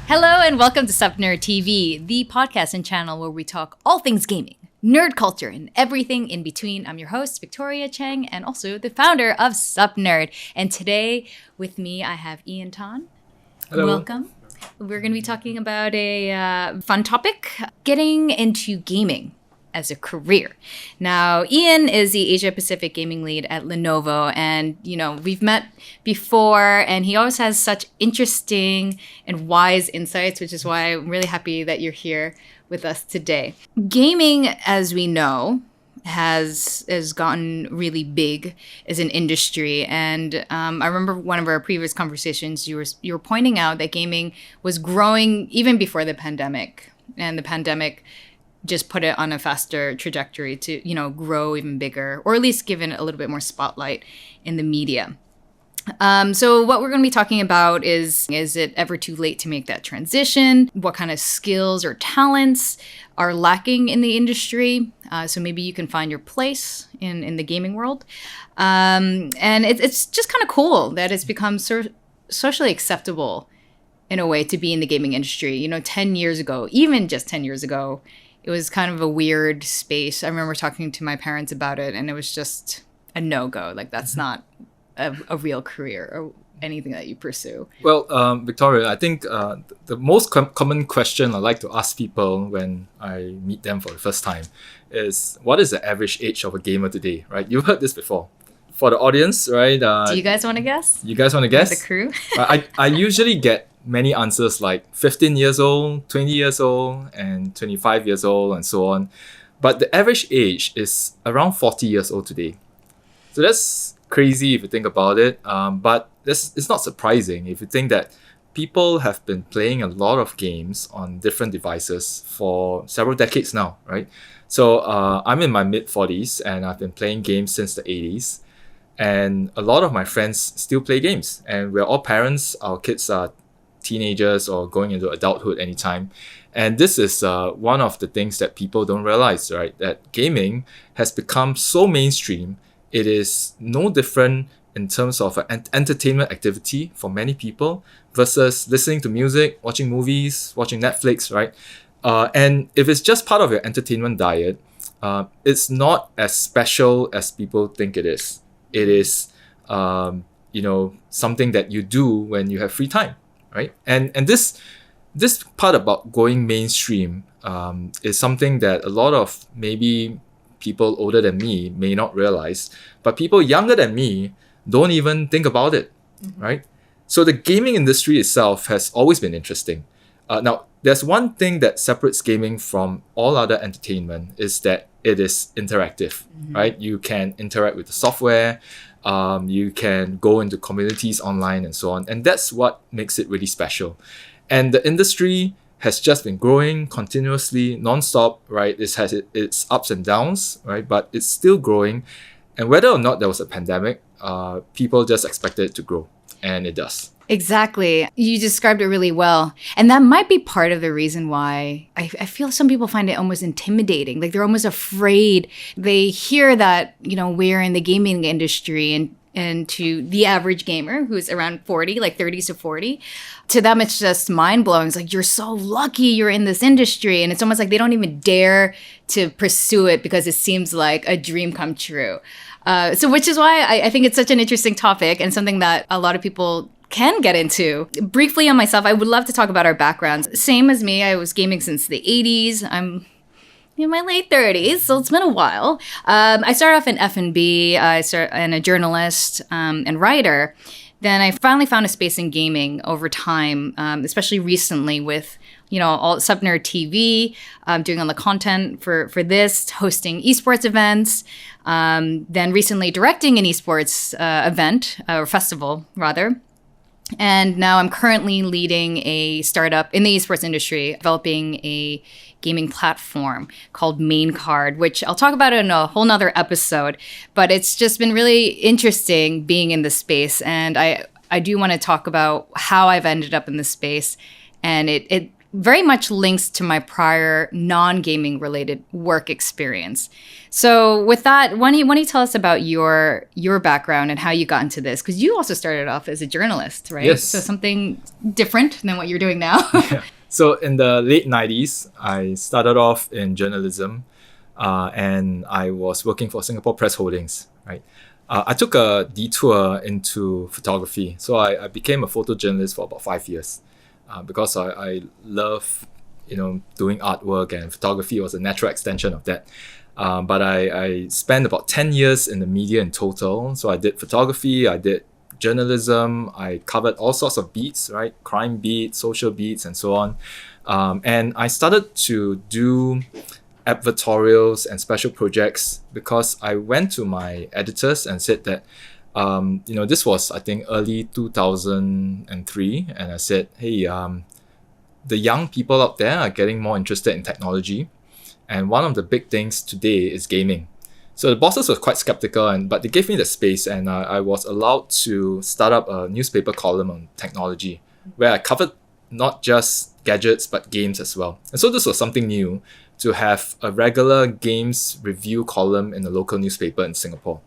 Hello and welcome to SupNerdTV, the podcast and channel where we talk all things gaming, nerd culture, and everything in between. I'm your host, Victoria Cheng, and also the founder of SupNerd. And today with me, I have Ian Tan. Hello. Welcome. We're going to be talking about a fun topic, getting into gaming as a career. Now, Ian is the Asia Pacific gaming lead at Lenovo, and we've met before, and he always has such interesting and wise insights, which is why I'm really happy that you're here with us today. Gaming, as we know, has gotten really big as an industry, and I remember one of our previous conversations, you were pointing out that gaming was growing even before the pandemic, and the pandemic just put it on a faster trajectory to, grow even bigger, or at least given a little bit more spotlight in the media. So what we're going to be talking about is it ever too late to make that transition? What kind of skills or talents are lacking in the industry? So maybe you can find your place in the gaming world. And it's just kind of cool that it's become socially acceptable in a way to be in the gaming industry. 10 years ago, even just 10 years ago, it was kind of a weird space. I remember talking to my parents about it, and it was just a no-go. Like, that's not a real career or anything that you pursue. Well, Victoria, I think the most common question I like to ask people when I meet them for the first time is, what is the average age of a gamer today, right? You've heard this before. For the audience, right? Do you guys want to guess? You guys want to guess? The crew? I usually get many answers like 15 years old, 20 years old, and 25 years old, and so on. But the average age is around 40 years old today. So that's crazy if you think about it. But it's not surprising if you think that people have been playing a lot of games on different devices for several decades now, right? So I'm in my mid-40s, and I've been playing games since the 80s. And a lot of my friends still play games. And we're all parents. Our kids are teenagers or going into adulthood anytime. And this is one of the things that people don't realize, right? That gaming has become so mainstream. It is no different in terms of an entertainment activity for many people versus listening to music, watching movies, watching Netflix, right? And if it's just part of your entertainment diet, it's not as special as people think it is. It is, something that you do when you have free time, right? And this part about going mainstream is something that a lot of maybe people older than me may not realize, but people younger than me don't even think about it, right? So the gaming industry itself has always been interesting. Now, there's one thing that separates gaming from all other entertainment is that it is interactive, right? You can interact with the software, you can go into communities online and so on. And that's what makes it really special. And the industry has just been growing continuously, non-stop, right? It has its ups and downs, right? But it's still growing. And whether or not there was a pandemic, people just expected it to grow. And it does. Exactly. You described it really well. And that might be part of the reason why I feel some people find it almost intimidating. Like they're almost afraid. They hear that, we're in the gaming industry and to the average gamer who's around 40, like 30s to 40, to them it's just mind-blowing. It's like, you're so lucky you're in this industry. And it's almost like they don't even dare to pursue it because it seems like a dream come true. So which is why I think it's such an interesting topic and something that a lot of people can get into. Briefly on myself, I would love to talk about our backgrounds. Same as me, I was gaming since the 80s. I'm in my late 30s, so it's been a while. I started off in F&B, and a journalist and writer. Then I finally found a space in gaming over time, especially recently with all SupNerdTV, doing all the content for this, hosting esports events, then recently directing an esports event, or festival rather. And now I'm currently leading a startup in the esports industry, developing a gaming platform called MainCard, which I'll talk about in a whole nother episode. But it's just been really interesting being in this space. And I do want to talk about how I've ended up in this space. And it very much links to my prior non-gaming related work experience. So with that, why don't you tell us about your background and how you got into this? Because you also started off as a journalist, right? Yes. So something different than what you're doing now. Yeah. So in the late 90s, I started off in journalism and I was working for Singapore Press Holdings, right? I took a detour into photography. So I became a photojournalist for about 5 years because I love, doing artwork, and photography was a natural extension of that. But I spent about 10 years in the media in total. So I did photography, I did journalism, I covered all sorts of beats, right? Crime beats, social beats, and so on. And I started to do advertorials and special projects because I went to my editors and said that, this was, I think, early 2003. And I said, hey, the young people out there are getting more interested in technology. And one of the big things today is gaming. So the bosses were quite skeptical, but they gave me the space, and I was allowed to start up a newspaper column on technology where I covered not just gadgets, but games as well. And so this was something new, to have a regular games review column in a local newspaper in Singapore.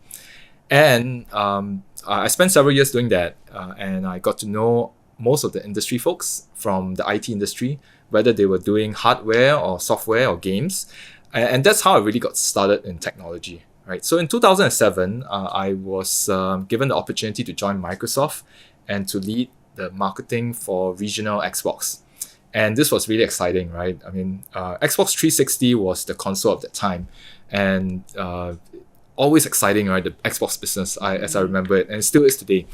And I spent several years doing that, and I got to know most of the industry folks from the IT industry, whether they were doing hardware or software or games. And that's how I really got started in technology, right? So in 2007, I was given the opportunity to join Microsoft and to lead the marketing for regional Xbox. And this was really exciting, right? I mean, Xbox 360 was the console of that time. And always exciting, right? The Xbox business, as I remember it, and it still is today.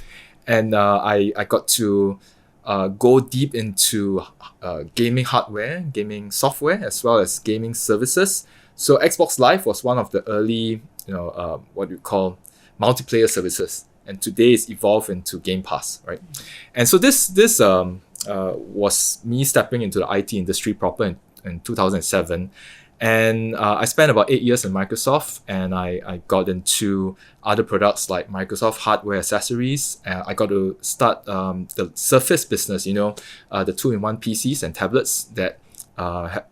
And I got to go deep into gaming hardware, gaming software, as well as gaming services. So Xbox Live was one of the early, what you call multiplayer services. And today it's evolved into Game Pass, right? And so this was me stepping into the IT industry proper in 2007. And I spent about 8 years in Microsoft, and I got into other products like Microsoft hardware accessories. I got to start the Surface business, the 2-in-1 PCs and tablets that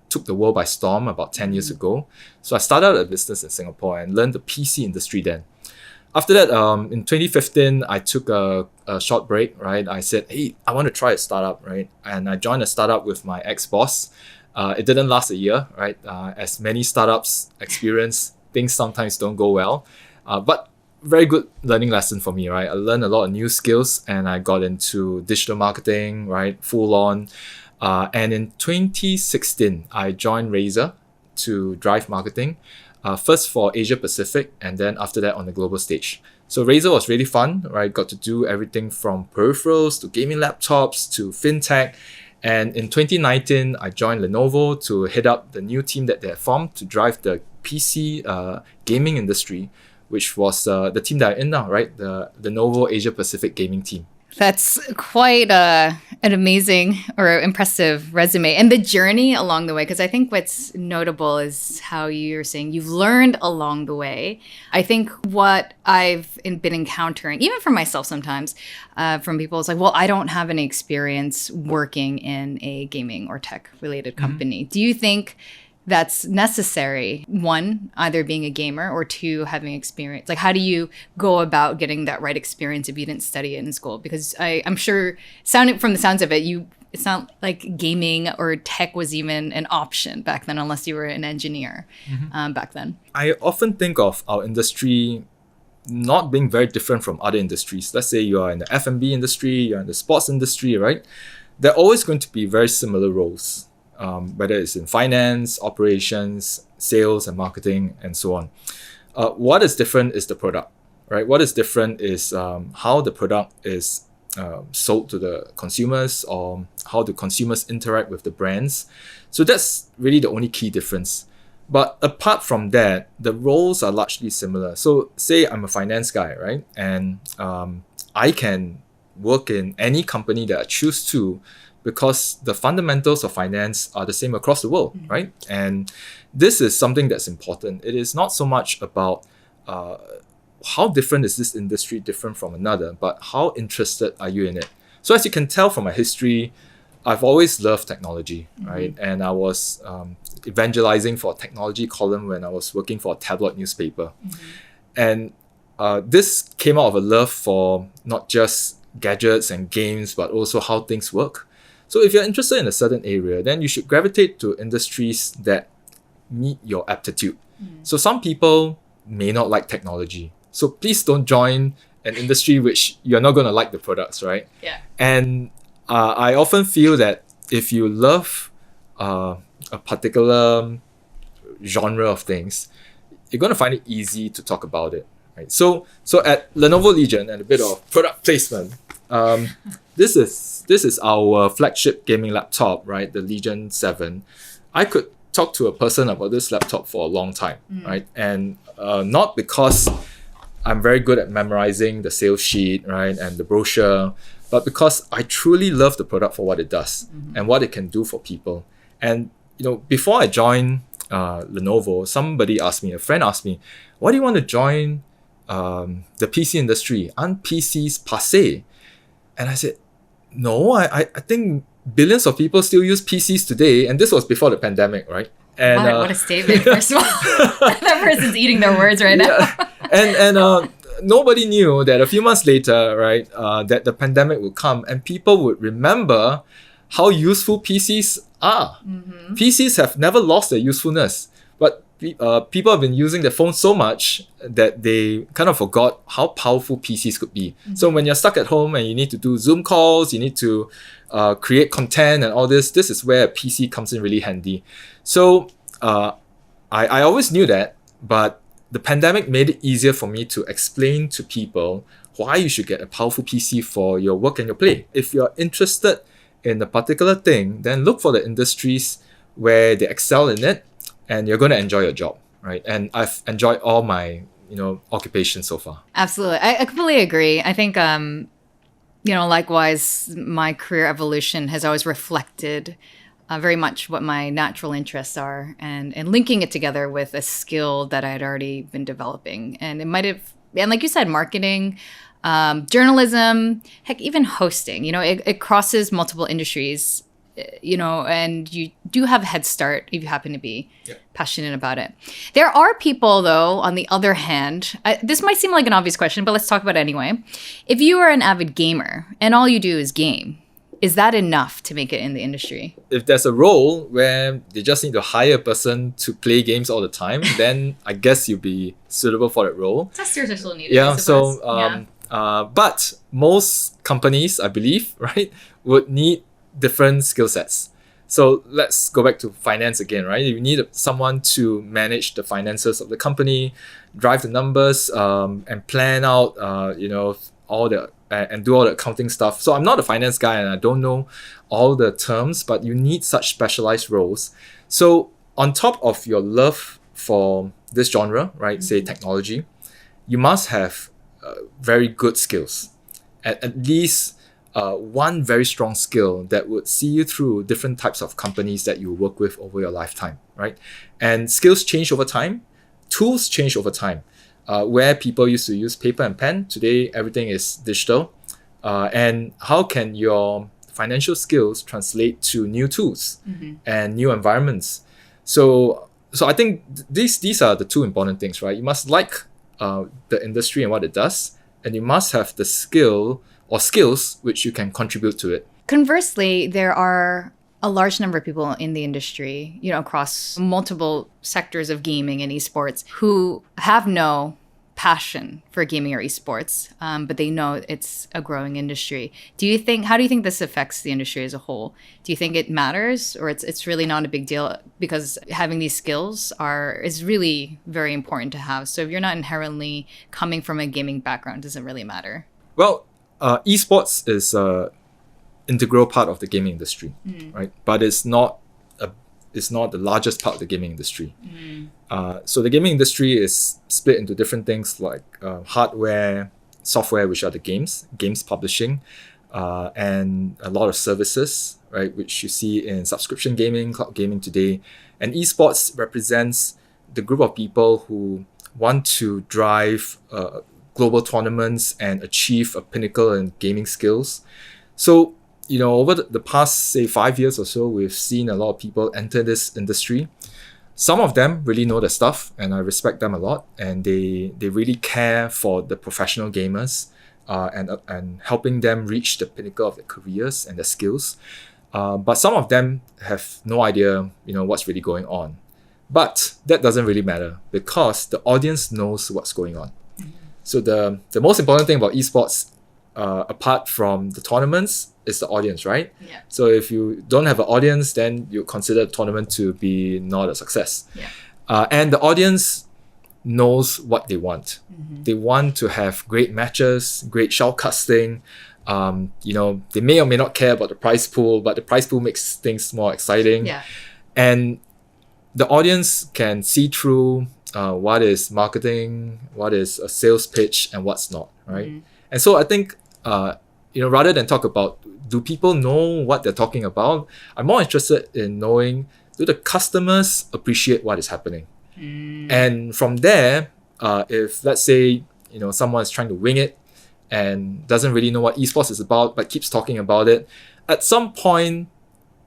took the world by storm about 10 years ago. So I started a business in Singapore and learned the PC industry then. After that, in 2015, I took a short break, right? I said, hey, I want to try a startup, right? And I joined a startup with my ex-boss. It didn't last a year, right? As many startups experience, things sometimes don't go well. But very good learning lesson for me, right? I learned a lot of new skills, and I got into digital marketing, right? Full on. And in 2016, I joined Razer to drive marketing. First for Asia Pacific, and then after that on the global stage. So Razer was really fun, right? Got to do everything from peripherals to gaming laptops to fintech. And in 2019, I joined Lenovo to head up the new team that they had formed to drive the PC gaming industry, which was the team that I'm in now, right? The Lenovo Asia Pacific gaming team. That's quite an amazing or impressive resume, and the journey along the way. Because I think what's notable is how you're saying you've learned along the way. I think what I've been encountering, even for myself sometimes, from people is like, well, I don't have any experience working in a gaming or tech related company. Do you think that's necessary? One, either being a gamer, or two, having experience. Like, how do you go about getting that right experience if you didn't study it in school? Because I'm sure, from the sounds of it, it's not like gaming or tech was even an option back then, unless you were an engineer back then. I often think of our industry not being very different from other industries. Let's say you are in the F&B industry, you're in the sports industry, right? They're always going to be very similar roles. Whether it's in finance, operations, sales, and marketing, and so on. What is different is the product, right? What is different is how the product is sold to the consumers, or how the consumers interact with the brands. So that's really the only key difference. But apart from that, the roles are largely similar. So say I'm a finance guy, right? And I can work in any company that I choose to, because the fundamentals of finance are the same across the world, right? And this is something that's important. It is not so much about how different is this industry different from another, but how interested are you in it? So as you can tell from my history, I've always loved technology, right? And I was evangelizing for a technology column when I was working for a tabloid newspaper. And this came out of a love for not just gadgets and games, but also how things work. So if you're interested in a certain area, then you should gravitate to industries that meet your aptitude. So some people may not like technology. So please don't join an industry which you're not going to like the products, right? Yeah. And I often feel that if you love a particular genre of things, you're going to find it easy to talk about it. Right? So at Lenovo Legion, and a bit of product placement, this is our flagship gaming laptop, right? The Legion 7. I could talk to a person about this laptop for a long time, right? And not because I'm very good at memorizing the sales sheet, right, and the brochure, but because I truly love the product for what it does and what it can do for people. And before I joined Lenovo, a friend asked me, why do you want to join the PC industry? Aren't PCs passé? And I said, no, I think billions of people still use PCs today, and this was before the pandemic, right? And what a statement, first of all. That person's eating their words right now. And nobody knew that a few months later, right, that the pandemic would come and people would remember how useful PCs are. PCs have never lost their usefulness, but people have been using their phone so much that they kind of forgot how powerful PCs could be. So when you're stuck at home and you need to do Zoom calls, you need to create content and all this is where a PC comes in really handy. So I always knew that, but the pandemic made it easier for me to explain to people why you should get a powerful PC for your work and your play. If you're interested in a particular thing, then look for the industries where they excel in it, and you're going to enjoy your job, right? And I've enjoyed all my, occupations so far. Absolutely. I completely agree. I think, likewise, my career evolution has always reflected very much what my natural interests are, and linking it together with a skill that I had already been developing. And it might have, and like you said, marketing, journalism, heck, even hosting, it crosses multiple industries, and you do have a head start if you happen to be passionate about it. There are people, though, on the other hand, this might seem like an obvious question, but let's talk about it anyway. If you are an avid gamer and all you do is game, is that enough to make it in the industry? If there's a role where they just need to hire a person to play games all the time, then I guess you'll be suitable for that role. That's still needed. Yeah, but most companies, I believe, right, would need different skill sets. So let's go back to finance again, right? You need someone to manage the finances of the company, drive the numbers, and plan out, all the and do all the accounting stuff. So I'm not a finance guy and I don't know all the terms, but you need such specialized roles. So on top of your love for this genre, right, say technology, you must have very good skills. At least one very strong skill that would see you through different types of companies that you work with over your lifetime, right? And skills change over time. Tools change over time. Where people used to use paper and pen, today everything is digital. And how can your financial skills translate to new tools and new environments? So I think these are the two important things, right? You must like the industry and what it does, and you must have the skill or skills which you can contribute to it. Conversely, there are a large number of people in the industry, across multiple sectors of gaming and esports, who have no passion for gaming or esports, but they know it's a growing industry. How do you think this affects the industry as a whole? Do you think it matters, or it's really not a big deal, because having these skills is really very important to have? So if you're not inherently coming from a gaming background, does it really matter? Well, esports is an integral part of the gaming industry, right? But it's not the largest part of the gaming industry. So the gaming industry is split into different things like hardware, software, which are the games publishing, and a lot of services, right, which you see in subscription gaming, cloud gaming today. And esports represents the group of people who want to drive global tournaments and achieve a pinnacle in gaming skills. So over the past, say, 5 years or so, we've seen a lot of people enter this industry. Some of them really know their stuff, and I respect them a lot, and they really care for the professional gamers, and helping them reach the pinnacle of their careers and their skills. But some of them have no idea, what's really going on. But that doesn't really matter because the audience knows what's going on. So the most important thing about esports, apart from the tournaments, is the audience, right? Yeah. So if you don't have an audience, then you consider the tournament to be not a success. Yeah. And the audience knows what they want. Mm-hmm. They want to have great matches, great shoutcasting. They may or may not care about the prize pool, but the prize pool makes things more exciting. Yeah. And the audience can see through what is marketing, what is a sales pitch, and what's not, right? Mm-hmm. And so I think, rather than talk about do people know what they're talking about, I'm more interested in knowing, do the customers appreciate what is happening? And from there, if let's say, someone is trying to wing it and doesn't really know what esports is about, but keeps talking about it, at some point,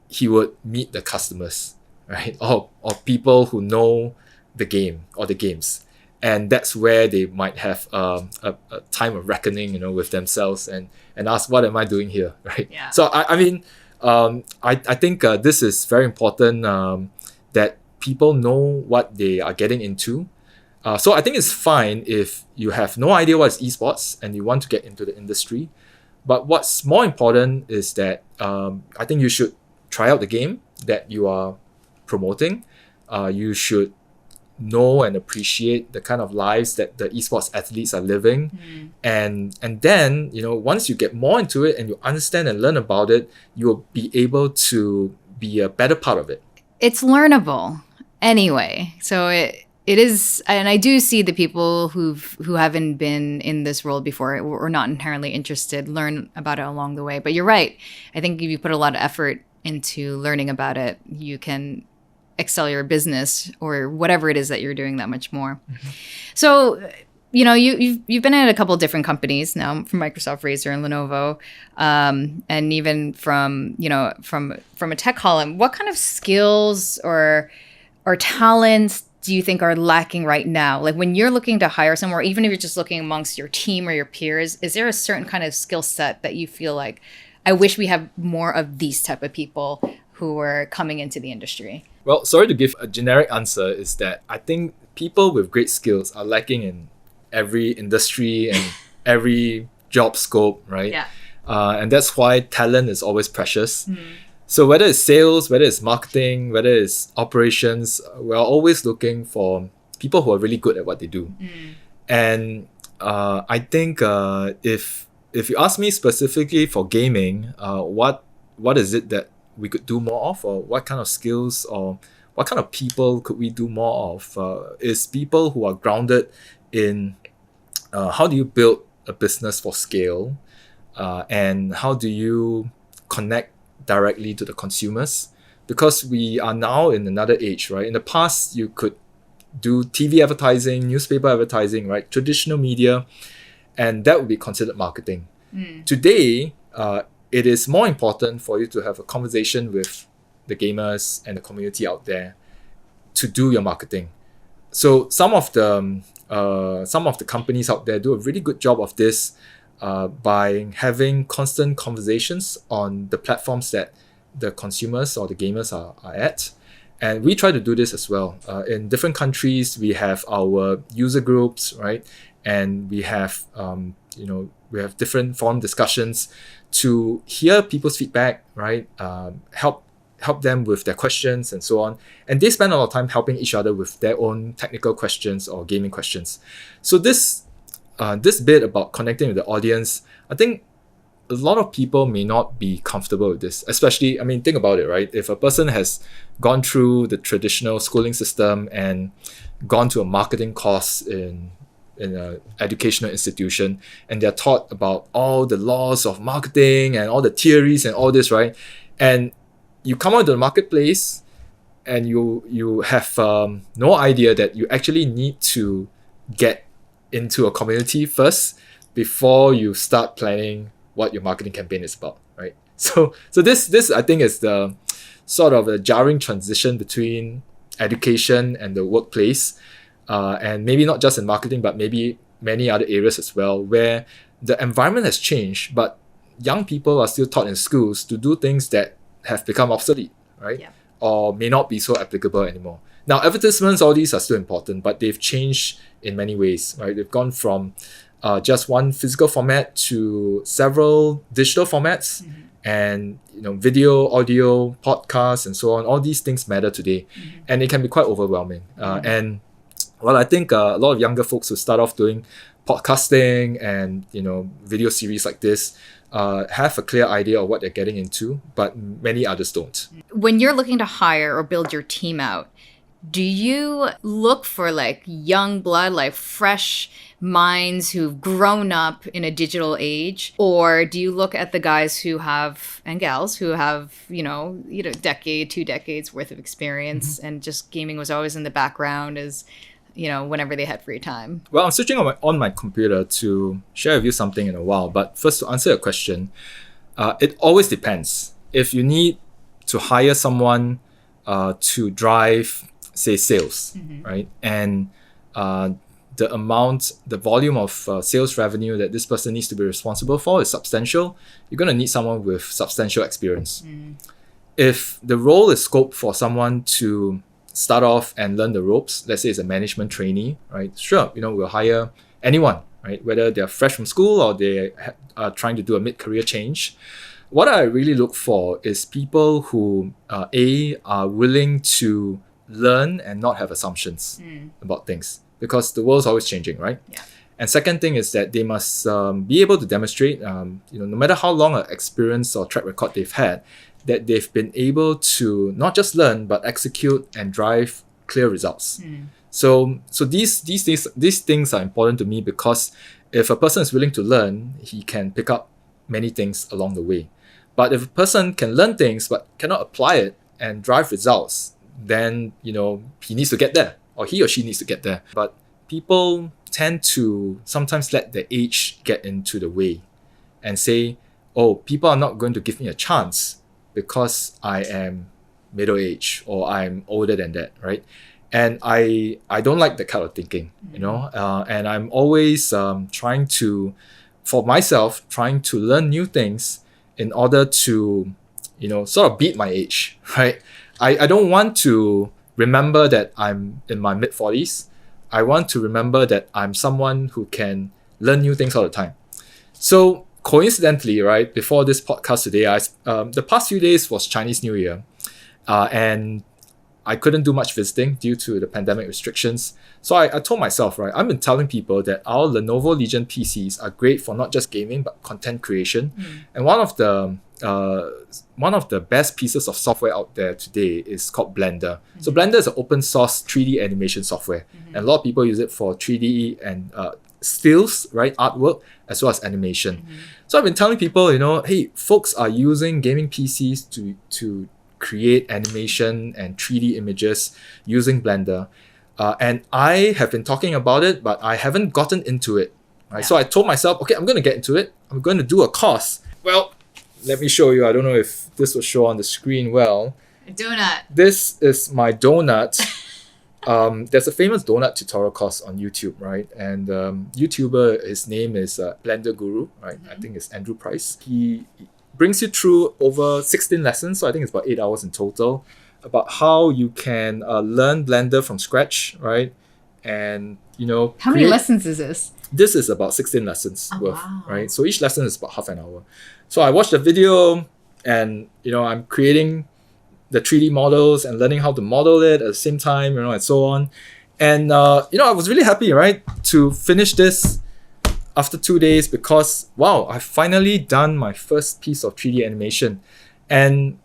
he would meet the customers, right? Or people who know the game or the games. And that's where they might have a time of reckoning, with themselves and ask, what am I doing here, right? Yeah. So I think this is very important, that people know what they are getting into. So I think it's fine if you have no idea what is esports and you want to get into the industry. But what's more important is that I think you should try out the game that you are promoting. You should know and appreciate the kind of lives that the esports athletes are living. And then, once you get more into it and you understand and learn about it, you'll be able to be a better part of it. It's learnable anyway. So it is, and I do see the people who haven't been in this world before or not inherently interested learn about it along the way. But you're right. I think if you put a lot of effort into learning about it, you can excel your business or whatever it is that you're doing that much more. Mm-hmm. So, you've been at a couple of different companies now, from Microsoft, Razer, and Lenovo, and even from a tech column. What kind of skills or talents do you think are lacking right now? Like when you're looking to hire someone, or even if you're just looking amongst your team or your peers, is there a certain kind of skill set that you feel like, I wish we have more of these type of people who are coming into the industry? Well, sorry to give a generic answer, is that I think people with great skills are lacking in every industry and every job scope, right? Yeah. And that's why talent is always precious. So whether it's sales, whether it's marketing, whether it's operations, we're always looking for people who are really good at what they do. And I think if you ask me specifically for gaming, what is it that we could do more of, or what kind of skills or what kind of people could we do more of, is people who are grounded in how do you build a business for scale, and how do you connect directly to the consumers, because we are now in another age, right? In the past, you could do TV advertising, newspaper advertising, right? Traditional media, and that would be considered marketing. Today, it is more important for you to have a conversation with the gamers and the community out there to do your marketing. So some of the companies out there do a really good job of this, by having constant conversations on the platforms that the consumers or the gamers are at. And we try to do this as well. In different countries, we have our user groups, right? And we have, we have different forum discussions to hear people's feedback, right? Help them with their questions and so on. And they spend a lot of time helping each other with their own technical questions or gaming questions. So this bit about connecting with the audience, I think a lot of people may not be comfortable with this, especially, think about it, right? If a person has gone through the traditional schooling system and gone to a marketing course in an educational institution, and they're taught about all the laws of marketing and all the theories and all this, right? And you come out to the marketplace and you have no idea that you actually need to get into a community first before you start planning what your marketing campaign is about, right? So this I think is the sort of a jarring transition between education and the workplace, and maybe not just in marketing, but maybe many other areas as well, where the environment has changed, but young people are still taught in schools to do things that have become obsolete, right? Yeah. Or may not be so applicable anymore. Now, advertisements, all these are still important, but they've changed in many ways, right? They've gone from just one physical format to several digital formats, and video, audio, podcasts, and so on. All these things matter today, and it can be quite overwhelming. And well, I think a lot of younger folks who start off doing podcasting and video series like this have a clear idea of what they're getting into, but many others don't. When you're looking to hire or build your team out, do you look for like young blood, like fresh minds who've grown up in a digital age? Or do you look at the guys who have, and gals who have, decade, 2 decades worth of experience, and just gaming was always in the background as, whenever they had free time? Well, I'm switching on my computer to share with you something in a while. But first, to answer your question, it always depends. If you need to hire someone to drive, say, sales, right? And the volume of sales revenue that this person needs to be responsible for is substantial, you're going to need someone with substantial experience. If the role is scoped for someone to start off and learn the ropes, let's say it's a management trainee, right? Sure, we'll hire anyone, right? Whether they're fresh from school or they are trying to do a mid-career change. What I really look for is people who, are willing to learn and not have assumptions about things, because the world's always changing, right? Yeah. And second thing is that they must be able to demonstrate, no matter how long an experience or track record they've had, that they've been able to not just learn but execute and drive clear results. So these things are important to me, because if a person is willing to learn, he can pick up many things along the way. But if a person can learn things but cannot apply it and drive results, then he needs to get there, or he or she needs to get there. But people tend to sometimes let the age get into the way and say, oh, people are not going to give me a chance because I am middle-aged or I'm older than that, right? And I don't like that kind of thinking, and I'm always trying to learn new things in order to, sort of beat my age, right? I don't want to remember that I'm in my mid-40s. I want to remember that I'm someone who can learn new things all the time. So coincidentally, right, before this podcast today, the past few days was Chinese New Year, and I couldn't do much visiting due to the pandemic restrictions. So I told myself, right, I've been telling people that our Lenovo Legion PCs are great for not just gaming but content creation. And one of the best pieces of software out there today is called Blender. So Blender is an open source 3D animation software, and a lot of people use it for 3D and stills, right, artwork, as well as animation. So I've been telling people, hey, folks are using gaming PCs to create animation and 3D images using Blender. And I have been talking about it, but I haven't gotten into it. Right? Yeah. So I told myself, okay, I'm going to get into it. I'm going to do a course. Well, let me show you. I don't know if this will show on the screen well. A donut. This is my donut. There's a famous donut tutorial course on YouTube, right? And YouTuber, his name is Blender Guru, right? I think it's Andrew Price. He brings you through over 16 lessons, so I think it's about 8 hours in total, about how you can learn Blender from scratch, right? And how many lessons is this? This is about 16 lessons worth, wow. Right? So each lesson is about half an hour. So I watched the video, and I'm creating the 3D models and learning how to model it at the same time, and so on. And I was really happy, right, to finish this after 2 days, because wow, I've finally done my first piece of 3D animation. And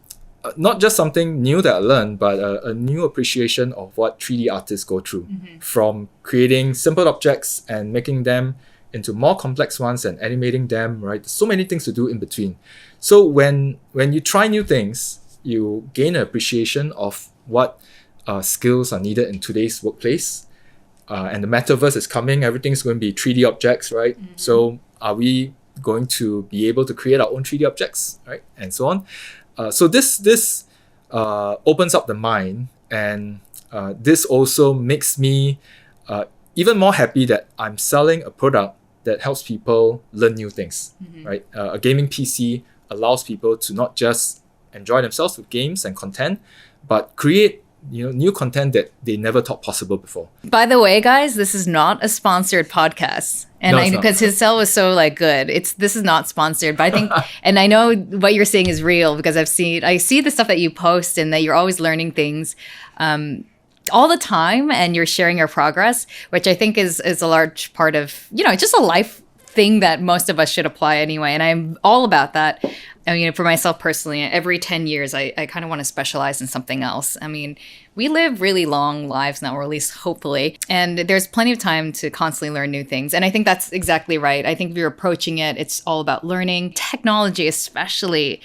not just something new that I learned, but a new appreciation of what 3D artists go through, from creating simple objects and making them into more complex ones and animating them, right? There's so many things to do in between. So when you try new things, you gain an appreciation of what skills are needed in today's workplace. And the metaverse is coming. Everything's going to be 3D objects, right? So are we going to be able to create our own 3D objects, right? And so on. So this opens up the mind, and this also makes me even more happy that I'm selling a product that helps people learn new things, right? A gaming PC allows people to not just enjoy themselves with games and content, but create new content that they never thought possible before. By the way, guys, this is not a sponsored podcast. And No, it's not. because his sell was so good, this is not sponsored. But I think, and I know what you're saying is real because I see the stuff that you post and that you're always learning things all the time, and you're sharing your progress, which I think is a large part of just a life thing that most of us should apply anyway. And I'm all about that. I mean, for myself personally, every 10 years, I kind of want to specialize in something else. I mean, we live really long lives now, or at least hopefully, and there's plenty of time to constantly learn new things. And I think that's exactly right. I think if you're approaching it, it's all about learning. Technology, especially,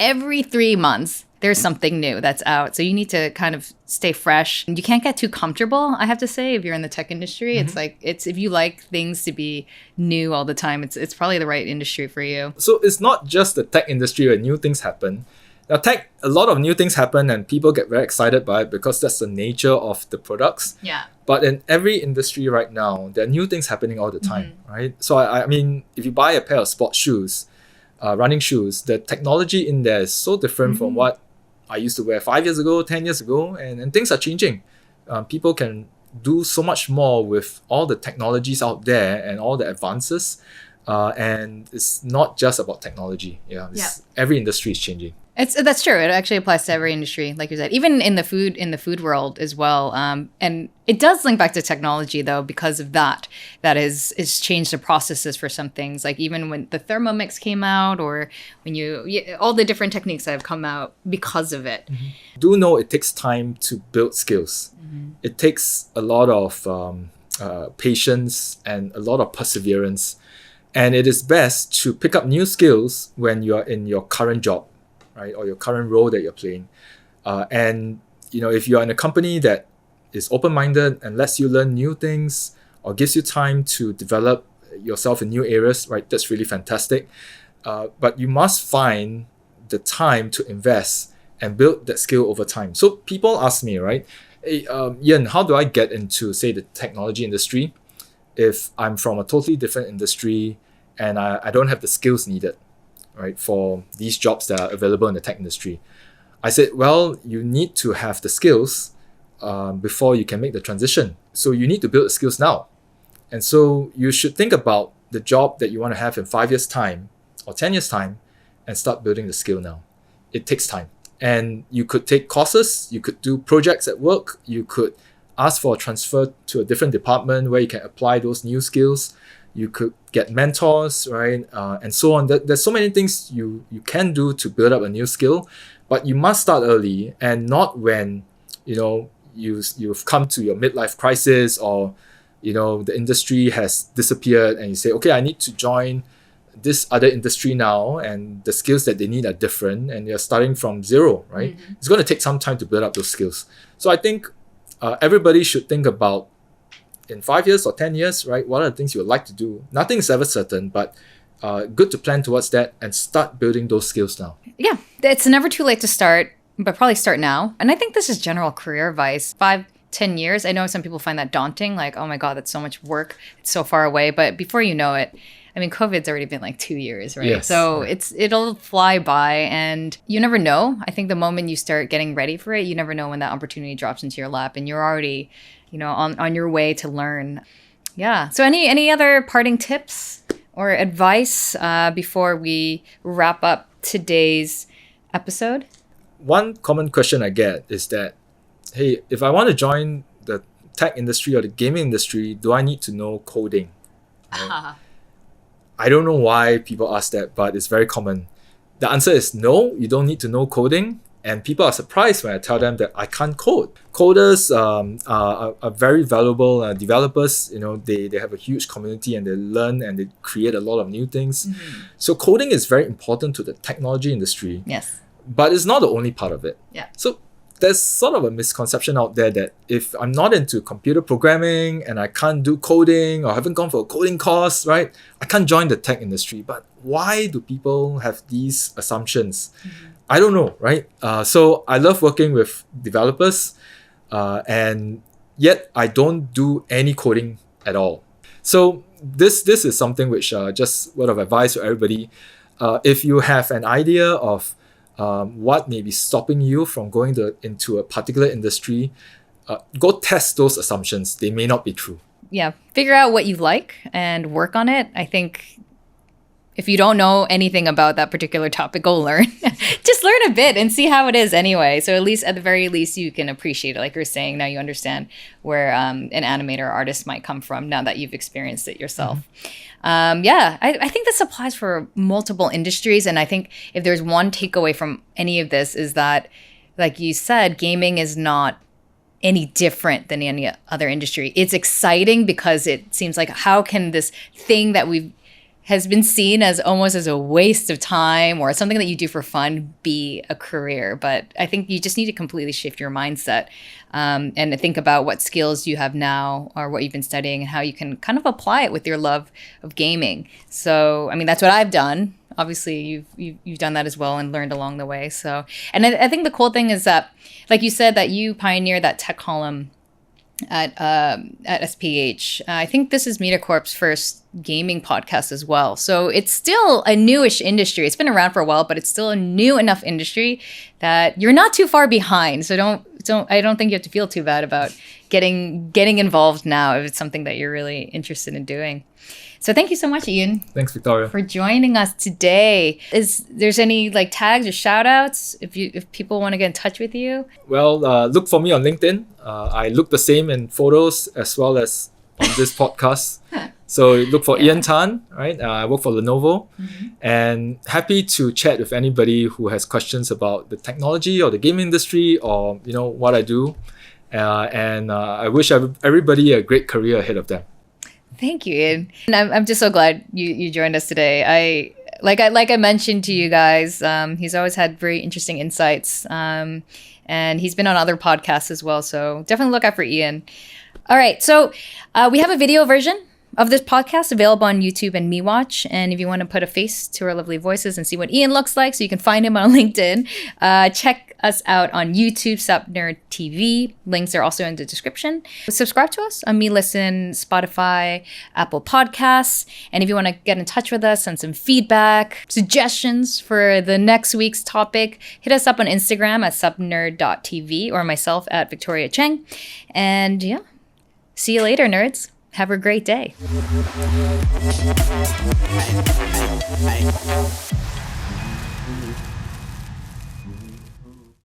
every 3 months, there's something new that's out. So you need to kind of stay fresh. You can't get too comfortable, I have to say, if you're in the tech industry. It's if you like things to be new all the time, it's probably the right industry for you. So it's not just the tech industry where new things happen. Now, a lot of new things happen and people get very excited by it because that's the nature of the products. Yeah. But in every industry right now, there are new things happening all the time, right? So I mean, if you buy a pair of sports shoes, running shoes, the technology in there is so different from what I used to wear 5 years ago, 10 years ago, and things are changing. People can do so much more with all the technologies out there and all the advances. And it's not just about technology. Every industry is changing. That's true. It actually applies to every industry, like you said, even in the food world as well. And it does link back to technology though, because of that is changed the processes for some things. Like even when the Thermomix came out, or when all the different techniques that have come out because of it. Do know it takes time to build skills. It takes a lot of patience and a lot of perseverance. And it is best to pick up new skills when you're in your current job, right? Or your current role that you're playing. And if you're in a company that is open-minded and lets you learn new things or gives you time to develop yourself in new areas, right? That's really fantastic. But you must find the time to invest and build that skill over time. So people ask me, right? Hey, Ian, how do I get into, say, the technology industry if I'm from a totally different industry and I don't have the skills needed, right, for these jobs that are available in the tech industry? I said, well, you need to have the skills before you can make the transition. So you need to build the skills now. And so you should think about the job that you want to have in 5 years' time or 10 years' time and start building the skill now. It takes time. And you could take courses, you could do projects at work, you could ask for a transfer to a different department where you can apply those new skills. You could get mentors, right? And so on. There's so many things you can do to build up a new skill, but you must start early and not when, you've come to your midlife crisis or, the industry has disappeared and you say, okay, I need to join this other industry now and the skills that they need are different and you're starting from zero, right? It's going to take some time to build up those skills. So I think everybody should think about in 5 years or 10 years, right? What are the things you would like to do? Nothing's ever certain, but good to plan towards that and start building those skills now. Yeah, it's never too late to start, but probably start now. And I think this is general career advice. 5-10 years. I know some people find that daunting, like, oh my God, that's so much work. It's so far away. But before you know it, I mean, COVID's already been 2 years, right? Yes. So it'll fly by and you never know. I think the moment you start getting ready for it, you never know when that opportunity drops into your lap and you're already, on your way to learn. Yeah. So any other parting tips or advice before we wrap up today's episode? One common question I get is that, hey, if I want to join the tech industry or the gaming industry, do I need to know coding? Right? I don't know why people ask that, but it's very common. The answer is no, you don't need to know coding. And people are surprised when I tell them that I can't code. Coders are very valuable developers. They have a huge community and they learn and they create a lot of new things. So coding is very important to the technology industry. Yes. But it's not the only part of it. Yeah. So there's sort of a misconception out there that if I'm not into computer programming and I can't do coding or haven't gone for a coding course, right, I can't join the tech industry. But why do people have these assumptions? I don't know, right? So I love working with developers, and yet I don't do any coding at all. So this is something which just word of advice to everybody. If you have an idea of what may be stopping you from going into a particular industry, go test those assumptions. They may not be true. Yeah, figure out what you like and work on it. I think if you don't know anything about that particular topic, go learn. Just learn a bit and see how it is anyway. So at the very least, you can appreciate it. Like you're saying, now you understand where an animator or artist might come from now that you've experienced it yourself. I think this applies for multiple industries. And I think if there's one takeaway from any of this is that, like you said, gaming is not any different than any other industry. It's exciting because it seems like, how can this thing that has been seen as almost as a waste of time or something that you do for fun be a career? But I think you just need to completely shift your mindset and think about what skills you have now or what you've been studying and how you can kind of apply it with your love of gaming. So, I mean, that's what I've done. Obviously, you've done that as well and learned along the way. So, and I think the cool thing is that, like you said, that you pioneered that tech column at SPH. I think this is Mediacorp's first gaming podcast as well. So it's still a newish industry. It's been around for a while, but it's still a new enough industry that you're not too far behind. So I don't think you have to feel too bad about getting involved now if it's something that you're really interested in doing. So thank you so much, Ian. Thanks, Victoria, for joining us today. Is there's any like tags or shout outs if people want to get in touch with you? Well, look for me on LinkedIn. I look the same in photos as well as on this podcast. So look for Ian Tan, right? I work for Lenovo, and happy to chat with anybody who has questions about the technology or the gaming industry or what I do. And I wish everybody a great career ahead of them. Thank you, Ian. And I'm just so glad you joined us today. Like I mentioned to you guys, he's always had very interesting insights, and he's been on other podcasts as well. So definitely look out for Ian. All right, so we have a video version of this podcast available on YouTube and MeWatch. And if you want to put a face to our lovely voices and see what Ian looks like, so you can find him on LinkedIn, check us out on YouTube, SupNerdTV. Links are also in the description. Subscribe to us on MeListen, Spotify, Apple Podcasts. And if you want to get in touch with us, send some feedback, suggestions for the next week's topic, hit us up on Instagram at SupNerd.tv or myself at Victoria Cheng. And yeah, see you later, nerds. Have a great day.